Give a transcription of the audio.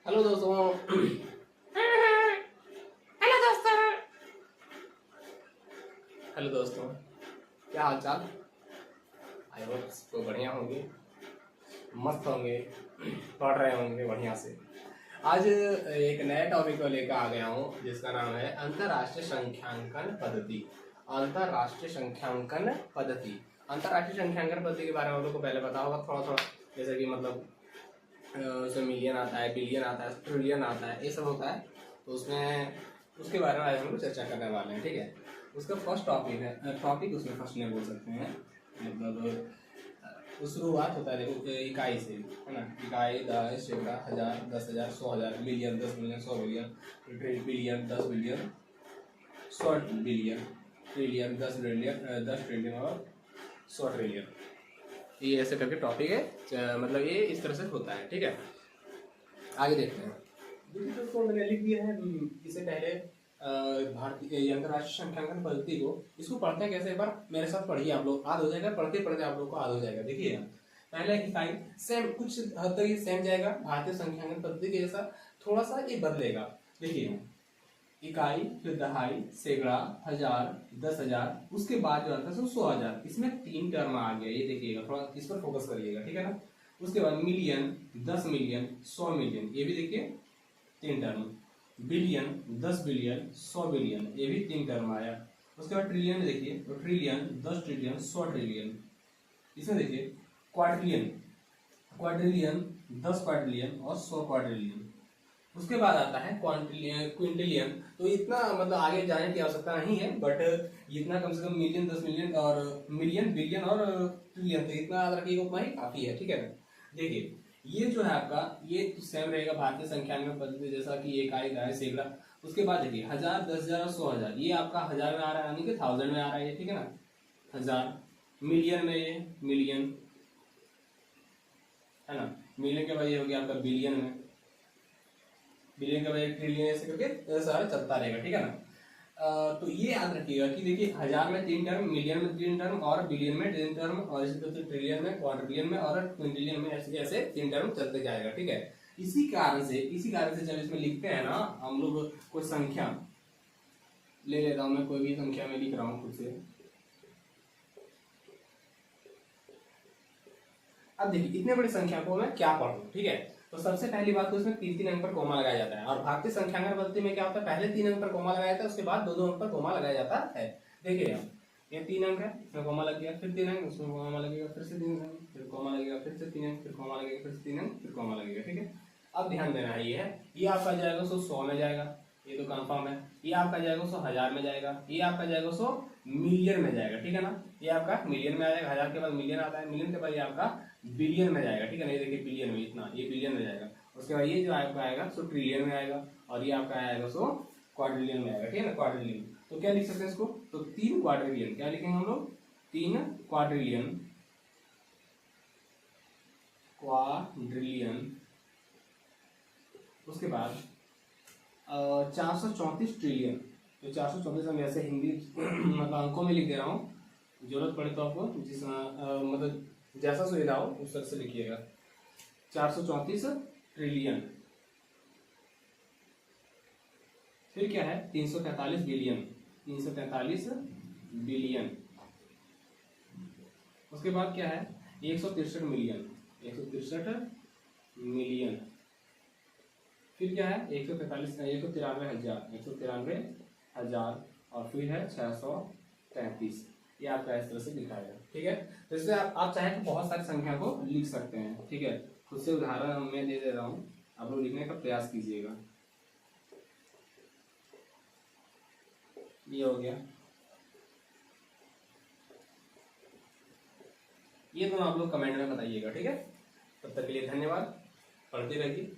Hello दोस्तों। Hello दोस्तों। Hello दोस्तों, क्या हाल चाल? आई होप तो बढ़िया होंगे, मस्त होंगे, पढ़ रहे होंगे बढ़िया से। आज एक नए टॉपिक को लेकर आ गया हूँ जिसका नाम है अंतर्राष्ट्रीय संख्यांकन पद्धति। अंतर्राष्ट्रीय संख्यांकन पद्धति। अंतर्राष्ट्रीय संख्यांकन पद्धति के बारे में हम लोग को पहले पता होगा थोड़ा थोड़ा, जैसे कि मतलब उसमें मिलियन आता है, बिलियन आता है, ट्रिलियन आता है, ये सब होता है। तो उसमें उसके बारे में आज हम लोग चर्चा करने वाले हैं, ठीक है। उसका फर्स्ट टॉपिक है, टॉपिक उसमें फर्स्ट में बोल सकते हैं, मतलब शुरुआत होता है देखो इकाई से, है ना। इकाई, दस, सैकड़ा, हजार, 10,000, 100,000, million, 10 million, 100 billion, billion, 10 billion, 100 billion, trillion, 10 billion, 10 trillion और 100 ट्रिलियन। ये ऐसे करके टॉपिक है, मतलब ये इस तरह से होता है, ठीक है। आगे देखते हैं। दूसरी दोस्तों मैंने लिख दिया है इससे पहले भारतीय अंतर्राष्ट्रीय संख्यांकन पद्धति को, इसको पढ़ते हैं कैसे, एक बार मेरे साथ पढ़िए आप लोग, याद हो जाएगा, पढ़ते पढ़ते आप लोग को याद हो जाएगा। देखिए पहले इकाई सेम, कुछ हद तक ये सेम जाएगा भारतीय संख्यांकन पद्धति के जैसा, थोड़ा सा ये बदलेगा। देखिए इकाई, फिर दहाई, सैकड़ा, हजार, 10,000, उसके बाद जो आता है 100,000। इसमें 3 टर्म आ गया, ये देखिएगा, थोड़ा इस पर फोकस करिएगा, ठीक है ना। उसके बाद मिलियन, 10 मिलियन, 100 मिलियन, ये भी देखिए 3 टर्म। बिलियन, 10 बिलियन, 100 बिलियन, ये भी 3 टर्म आया। उसके बाद ट्रिलियन देखिए, तो ट्रिलियन, 10 ट्रिलियन, 100 ट्रिलियन। इसमें देखिए क्वाड्रिलियन, क्वाड्रिलियन, 10 क्वाड्रिलियन और 100 क्वाड्रिलियन। उसके बाद आता है क्विंटिलियन। तो इतना मतलब आगे जाने की आवश्यकता नहीं है, बट इतना कम से कम मिलियन, 10 मिलियन और मिलियन, बिलियन और ट्रिलियन, तो इतना याद रखिएगा, उतना ही काफी है, ठीक है ना। देखिए ये जो है आपका, ये तो सेम रहेगा भारतीय संख्यांकन पद्धति जैसा कि इकाई, दहाई, सैकड़ा। उसके बाद देखिए 1000, 10,000 और 100,000, ये आपका 1000 में आ रहा है, यानी कि 1000 में आ रहा है, ठीक है ना। 1000 मिलियन में, ये मिलियन है ना। मिलियन के बाद ये हो गया आपका बिलियन में, बिलियन के बाद ट्रिलियन, ऐसे करके सारा चलता रहेगा, ठीक है ना। तो ये याद रखिएगा कि देखिए 1000 में 3 टर्म, मिलियन में 3 टर्म और बिलियन में 3 टर्म, और इसी तरह से ट्रिलियन में, क्वाड्रिलियन में और क्विंटिलियन में, ऐसे ऐसे 3 टर्म चलते जाएगा, ठीक है। इसी कारण से जब इसमें लिखते हैं ना हम लोग कोई संख्या, ले लेता हूं मैं, कोई भी संख्या में लिख रहा हूं खुद से। अब देखिए इतने बड़ी संख्या को मैं क्या पढ़ूं, ठीक है। तो सबसे पहली बात तो इसमें 3 अंक पर कोमा लगाया जाता है, और भारतीय संख्यांकन पद्धति में क्या होता है, पहले 3 अंक पर कोमा लगाया जाता है, उसके बाद 2-2 अंक पर कोमा लगाया जाता है। देखिए ये 3 अंक है, इसमें कोमा लग गया, फिर 3 अंक, उसमें कोमा लगेगा, फिर से 3 अंक, फिर कोमा लगेगा, फिर से 3 अंक, फिर कोमा लगेगा, फिर से 3 अंक, फिर कोमा लगेगा, ठीक है। अब ध्यान देना है, ये आपका जाएगा 100 में जाएगा, ये तो कंफर्म है। ये आपका जाएगा 100 हजार में जाएगा, ये आपका जाएगा 100 मिलियन में जाएगा, ठीक है ना। ये आपका मिलियन में आ जाएगा, 1000 के बाद मिलियन आता है, मिलियन के बाद ये आपका बिलियन में जाएगा, ठीक है ना। ये देखिए बिलियन में इतना, ये बिलियन में जाएगा। उसके बाद ये जो आपका आएगा 100 ट्रिलियन में आएगा, और ये आपका आएगा 100 क्वाड्रिलियन में आएगा, ठीक है ना, क्वाड्रिलियन। तो क्या लिख सकते हैं इसको, तो 3 क्वाड्रिलियन, क्या लिखेंगे हम लोग, 3 क्वाड्रिलियन, क्वाड्रिलियन। उसके बाद 434 ट्रिलियन। तो 434 हम ऐसे हिंदी मतलब अंकों में लिख दे रहा हूँ, जरूरत पड़े तो आपको जिस मतलब जैसा सुविधा हो उस तरह से लिखिएगा। 434 ट्रिलियन। फिर क्या है, 343 बिलियन, 343 बिलियन। उसके बाद क्या है, 163 मिलियन, 163 मिलियन। फिर क्या है, 143, 193,000, 193,000, और फिर है 633। ये आपका इस तरह से लिखा है, ठीक है। तो इससे आप चाहें तो बहुत सारी संख्या को लिख सकते हैं, ठीक है। खुद से उदाहरण मैं दे रहा हूँ, आप लोग लिखने का प्रयास कीजिएगा। ये हो गया, ये दोनों आप लोग कमेंट में बताइएगा, ठीक है। तब तक के लिए धन्यवाद, पढ़ते रहिए।